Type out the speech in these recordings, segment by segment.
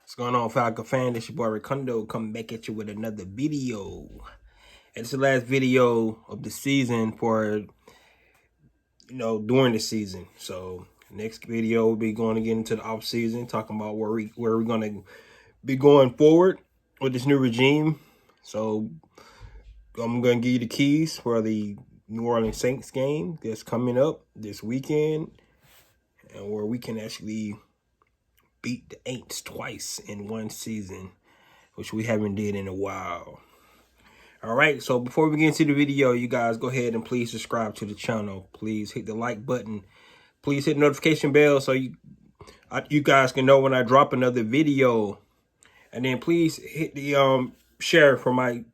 What's going on, Falcon fan? It's your boy Ricondo coming back at you with another video. And it's the last video of the season for, during the season. So next video we'll be going to get into the off season, talking about where we're gonna be going forward with this new regime. So I'm gonna give you the keys for the New Orleans Saints game that's coming up this weekend, and where we can actually beat the AINTs twice in one season, which we haven't did in a while. All right, so before we get into the video, you guys go ahead and please subscribe to the channel. Please hit the like button. Please hit the notification bell so you guys can know when I drop another video. And then please hit the share for my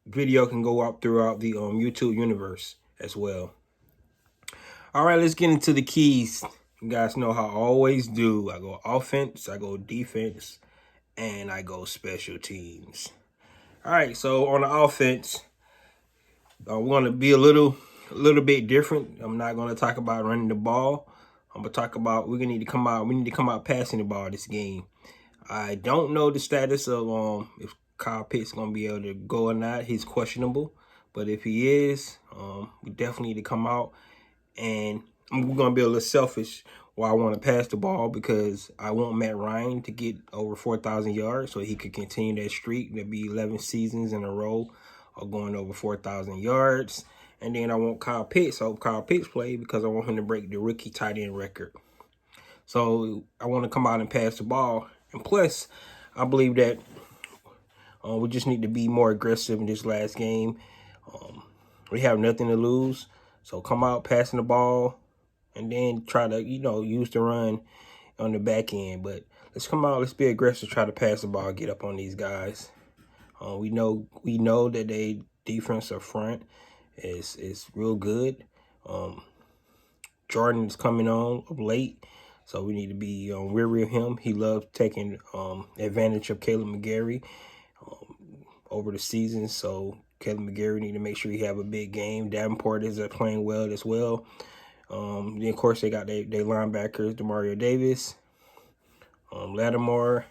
video can go out throughout the YouTube universe as well. All right, let's get into the keys. You guys know how I always do. I go offense, I go defense, and I go special teams. All right, so on the offense, we're going to be a little bit different. I'm not going to talk about running the ball. I'm going to talk about we need to come out passing the ball this game. I don't know the status of if Kyle Pitts going to be able to go or not. He's questionable, but if he is, we definitely need to come out. And we're going to be a little selfish why I want to pass the ball, because I want Matt Ryan to get over 4,000 yards so he could continue that streak. There'll be 11 seasons in a row of going over 4,000 yards. And then I want Kyle Pitts. I hope Kyle Pitts play because I want him to break the rookie tight end record. So I want to come out and pass the ball. And plus, I believe that we just need to be more aggressive in this last game. We have nothing to lose. So come out passing the ball, and then try to, use the run on the back end. But let's come out, let's be aggressive, try to pass the ball, get up on these guys. We know that they defense up front is real good. Jordan is coming on late, so we need to be weary of him. He loves taking advantage of Caleb McGarry over the season. So Caleb McGarry need to make sure he have a big game. Davenport is playing well as well. Then of course they got their linebackers, Demario Davis, Lattimore.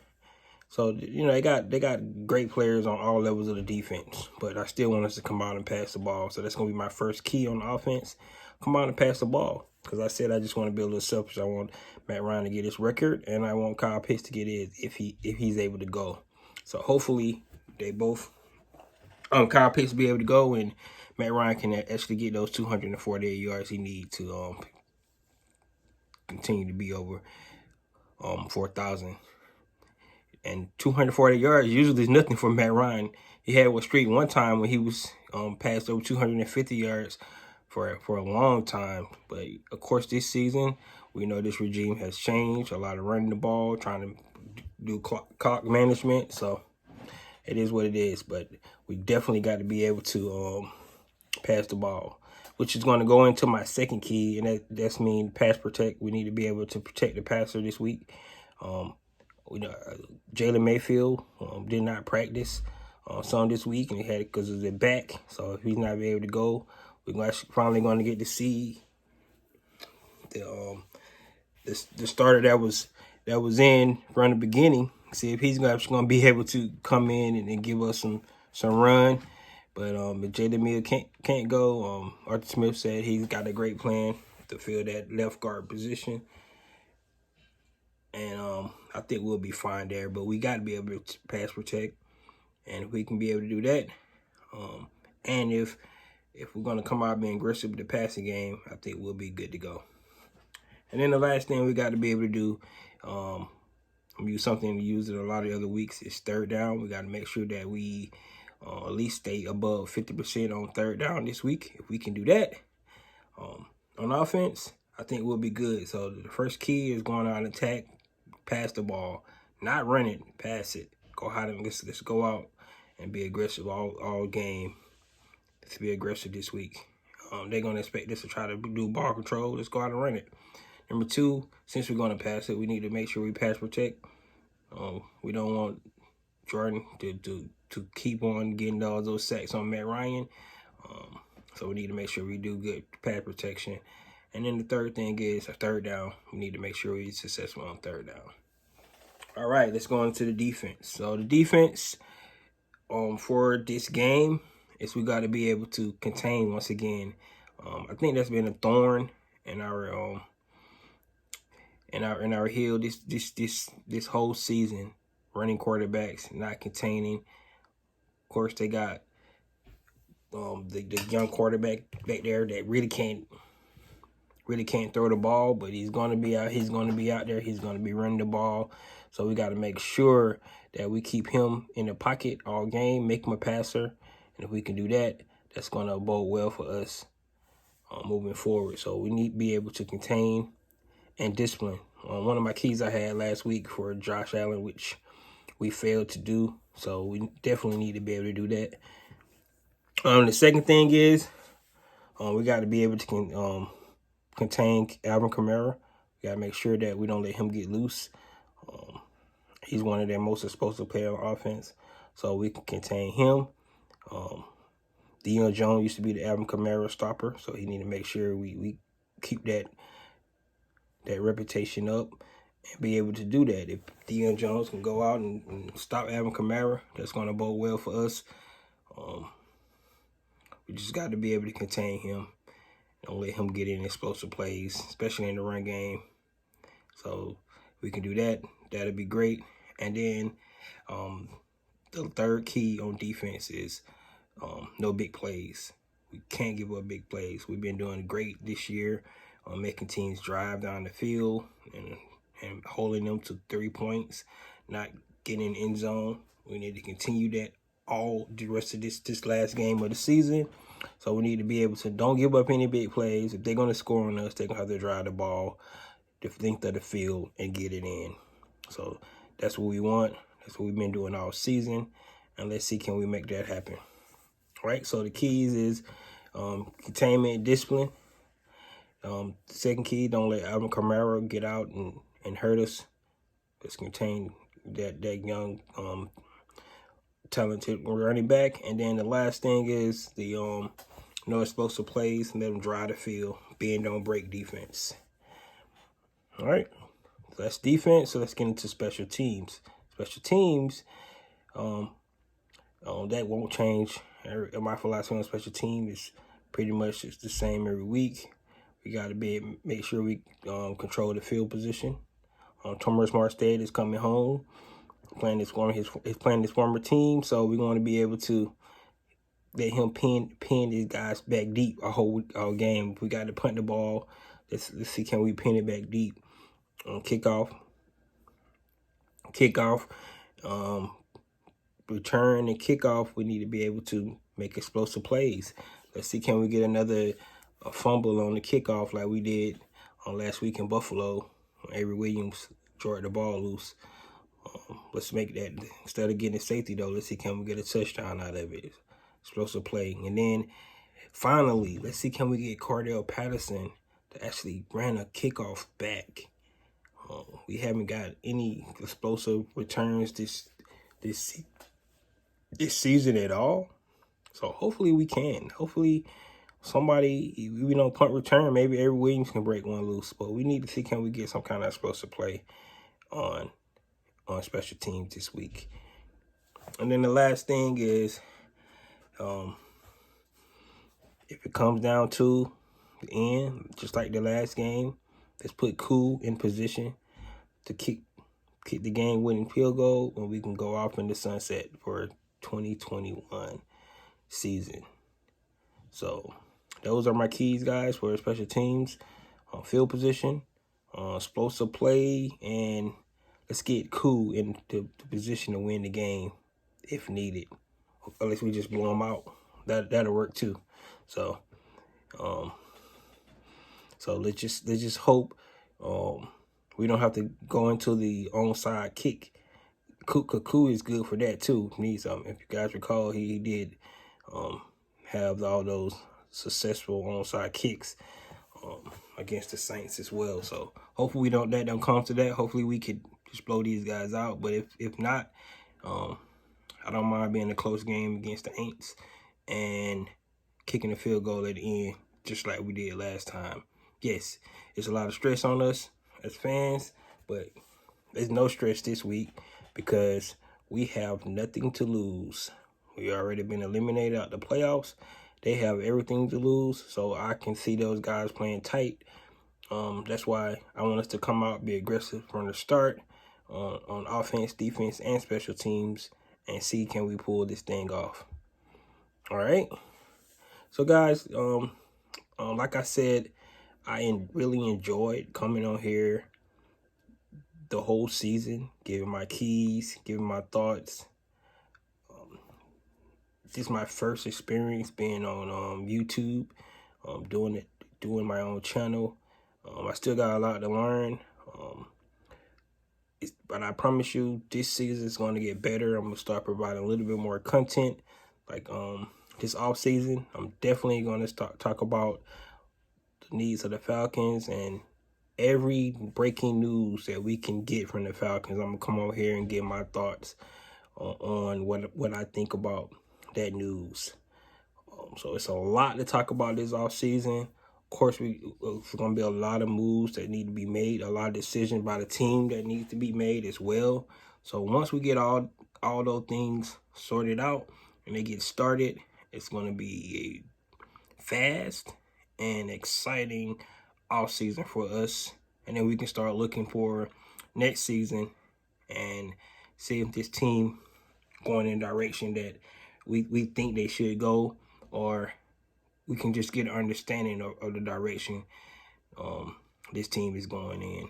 So they got great players on all levels of the defense. But I still want us to come out and pass the ball. So that's gonna be my first key on the offense. Come out and pass the ball. Because I said I just want to be a little selfish. I want Matt Ryan to get his record, and I want Kyle Pitts to get his if he's able to go. So hopefully they both Kyle Pitts be able to go, and Matt Ryan can actually get those 248 yards he needs to continue to be over 4,000. And 240 yards usually is nothing for Matt Ryan. He had a streak one time when he was passed over 250 yards for a long time. But of course, this season we know this regime has changed. A lot of running the ball, trying to do clock management. So it is what it is. But we definitely got to be able to pass the ball, which is going to go into my second key, and that's mean pass protect. We need to be able to protect the passer this week. Jalen Mayfield did not practice some this week, and he had it because of his back. So if he's not able to go, we're finally going to get to see the starter that was in from the beginning. See if he's going to be able to come in and give us some run. But if Jalen Mill can't go, Arthur Smith said he's got a great plan to fill that left guard position. And I think we'll be fine there. But we got to be able to pass protect. And if we can be able to do that, and if we're going to come out being aggressive with the passing game, I think we'll be good to go. And then the last thing we got to be able to do, use something we use it a lot of other weeks, is third down. We got to make sure that we at least stay above 50% on third down this week. If we can do that on offense, I think we'll be good. So the first key is going out and attack, pass the ball, not run it, pass it. Go out and let's go out and be aggressive all game. Let's be aggressive this week. They're going to expect us to try to do ball control. Let's go out and run it. Number two, since we're going to pass it, we need to make sure we pass protect. We don't want Jordan to keep on getting all those sacks on Matt Ryan. So we need to make sure we do good pass protection. And then the third thing is a third down. We need to make sure we're successful on third down. All right, let's go into the defense. So the defense for this game is we got to be able to contain once again. I think that's been a thorn in our heel this whole season. Running quarterbacks not containing. Of course, they got the young quarterback back there that really can't throw the ball, but he's going to be out. He's going to be out there. He's going to be running the ball. So we got to make sure that we keep him in the pocket all game, make him a passer. And if we can do that, that's going to bode well for us moving forward. So we need to be able to contain and discipline. One of my keys I had last week for Josh Allen, which we failed to do. So we definitely need to be able to do that. The second thing is we got to be able to contain Alvin Kamara. We got to make sure that we don't let him get loose. He's one of their most explosive players on offense, so we can contain him. Deion Jones used to be the Alvin Kamara stopper, so he need to make sure we keep that reputation up and be able to do that. If Deion Jones can go out and stop Alvin Kamara, that's going to bode well for us. We just got to be able to contain him. Don't let him get in explosive plays, especially in the run game. So we can do that. That'll be great. And then the third key on defense is no big plays. We can't give up big plays. We've been doing great this year on making teams drive down the field and holding them to 3 points, not getting in the end zone. We need to continue that all the rest of this last game of the season. So we need to be able to don't give up any big plays. If they're going to score on us, they're going to have to drive the ball the length of the field and get it in. So that's what we want. That's what we've been doing all season. And let's see, can we make that happen? All right, so the keys is containment and discipline. The second key, don't let Alvin Kamara get out and hurt us. Let's contain that young talented running back. And then the last thing is the no explosive plays and let them drive the field. Bend don't break defense. All right, so that's defense. So let's get into special teams. Special teams, that won't change. My philosophy on special team is pretty much it's the same every week. We got to make sure we control the field position. Thomas Marstead is coming home, playing this former team, so we're going to be able to let him pin these guys back deep all game. We got to punt the ball. Let's see, can we pin it back deep? Kickoff, return and kickoff. We need to be able to make explosive plays. Let's see, can we get another fumble on the kickoff like we did last week in Buffalo? Avery Williams jorted the ball loose. Let's make that, instead of getting a safety though, let's see, can we get a touchdown out of it? Explosive play. And then finally, let's see, can we get Cordell Patterson to actually run a kickoff back? We haven't got any explosive returns this season at all. So hopefully we can. Hopefully somebody, punt return, maybe Avery Williams can break one loose. But we need to see, can we get some kind of explosive play on special teams this week. And then the last thing is, if it comes down to the end, just like the last game, let's put Koo in position to kick the game-winning field goal, and we can go off in the sunset for 2021 season. So those are my keys, guys, for special teams: field position, explosive play, and let's get Koo in the position to win the game if needed. Unless we just blow them out, that'll work too. So, let's just hope we don't have to go into the onside kick. Koo is good for that too. Needs something. If you guys recall, he did have all those successful onside kicks against the Saints as well. So hopefully that don't come to that. Hopefully we could just blow these guys out. But if not, I don't mind being a close game against the AINTs and kicking a field goal at the end, just like we did last time. Yes, it's a lot of stress on us as fans, but there's no stress this week because we have nothing to lose. We already been eliminated out the playoffs. They have everything to lose, so I can see those guys playing tight. That's why I want us to come out, be aggressive from the start on offense, defense, and special teams, and see can we pull this thing off. All right. So guys, like I said, I really enjoyed coming on here the whole season, giving my keys, giving my thoughts. This is my first experience being on YouTube, doing my own channel. I still got a lot to learn, but I promise you, this season is going to get better. I'm gonna start providing a little bit more content, like this off season. I'm definitely going to talk about the needs of the Falcons and every breaking news that we can get from the Falcons. I'm gonna come over here and give my thoughts on what I think about that news. So it's a lot to talk about this off season. Of course, it's going to be a lot of moves that need to be made, a lot of decisions by the team that needs to be made as well. So once we get all those things sorted out and they get started, it's going to be a fast and exciting off season for us. And then we can start looking for next season and see if this team going in the direction that we think they should go, or we can just get an understanding of the direction this team is going in.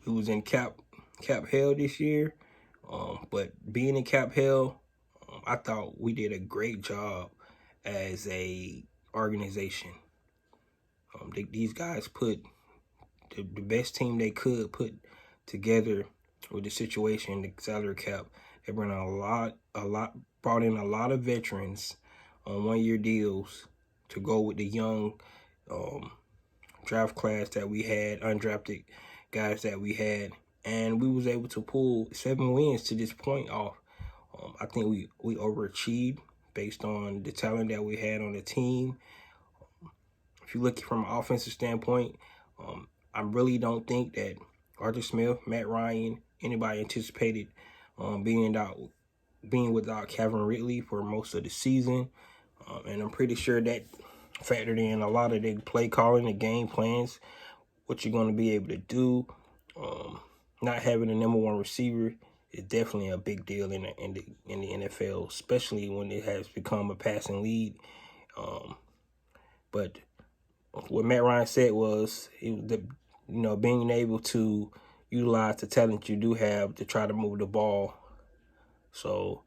We was in cap hell this year, but being in cap hell, I thought we did a great job as a organization. These guys put the best team they could put together with the situation, the salary cap. They brought in a lot of veterans on 1-year deals to go with the young draft class that we had, undrafted guys that we had, and we was able to pull 7 wins to this point off. I think we overachieved based on the talent that we had on the team. If you look from an offensive standpoint, I really don't think that Arthur Smith, Matt Ryan, anybody anticipated being without Calvin Ridley for most of the season. And I'm pretty sure that factored in a lot of the play calling, the game plans, what you're going to be able to do. Not having a #1 receiver is definitely a big deal in the NFL, especially when it has become a passing lead. But what Matt Ryan said was, being able to utilize the talent you do have to try to move the ball. So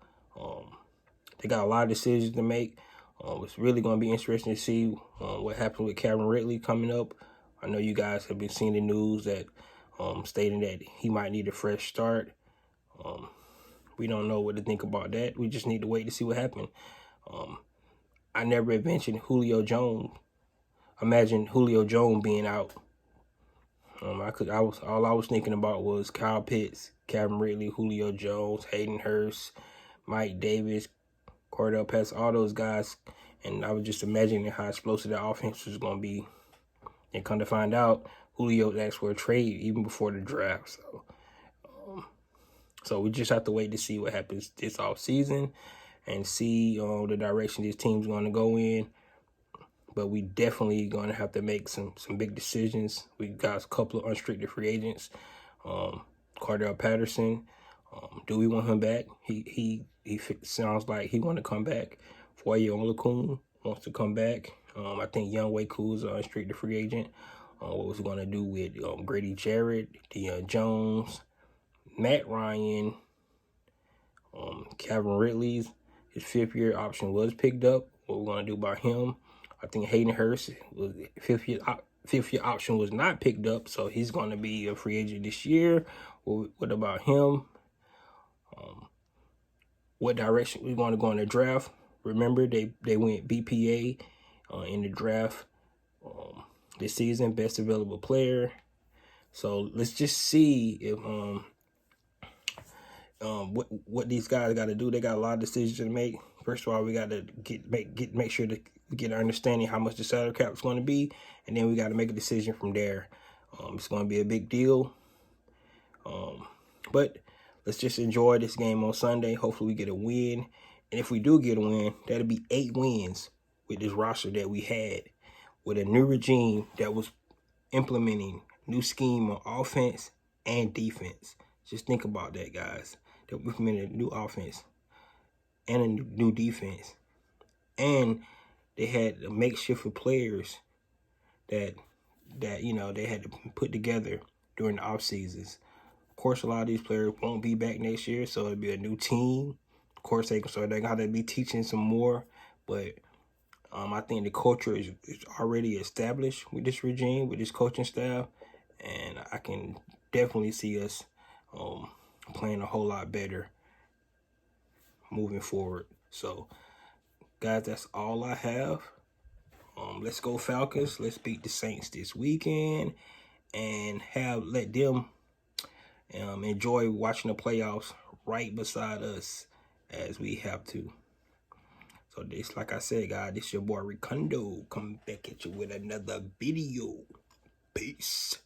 they got a lot of decisions to make. It's really going to be interesting to see what happens with Calvin Ridley coming up. I know you guys have been seeing the news that stating that he might need a fresh start. We don't know what to think about that. We just need to wait to see what happens. I never mentioned Julio Jones. Imagine Julio Jones being out. All I was thinking about was Kyle Pitts, Calvin Ridley, Julio Jones, Hayden Hurst, Mike Davis, Cordell Patterson, all those guys, and I was just imagining how explosive that offense was going to be. And come to find out, Julio asked for a trade even before the draft. So we just have to wait to see what happens this offseason and see the direction this team's going to go in. But we definitely going to have to make some big decisions. We got a couple of unrestricted free agents. Cordell Patterson, do we want him back? He sounds like he want to come back. Foye Oluokun wants to come back. I think Young Wei Koo is an unrestricted free agent. What was he going to do with Grady Jarrett, Deion Jones, Matt Ryan, Calvin Ridley's his 5th-year option was picked up. What we're going to do about him? I think Hayden Hurst was 5th-year option was not picked up, so he's going to be a free agent this year. What about him? What direction we want to go in the draft? Remember, they went BPA in the draft this season, best available player. So let's just see if what these guys got to do. They got a lot of decisions to make. First of all, we got to make sure to get an understanding how much the salary cap is going to be, and then we got to make a decision from there. It's going to be a big deal. But let's just enjoy this game on Sunday. Hopefully we get a win. And if we do get a win, that'll be 8 wins with this roster that we had, with a new regime that was implementing new scheme on offense and defense. Just think about that, guys. That we implemented a new offense and a new defense. And they had a makeshift of players that you know they had to put together during the off seasons. Of course, a lot of these players won't be back next year, so it'll be a new team. Of course, they're gonna have to be teaching some more, but I think the culture is already established with this regime, with this coaching staff, and I can definitely see us playing a whole lot better moving forward. So, guys, that's all I have. Let's go Falcons. Let's beat the Saints this weekend and let them enjoy watching the playoffs right beside us as we have to. So this, like I said, guys, this your boy Ricondo. Come back at you with another video. Peace.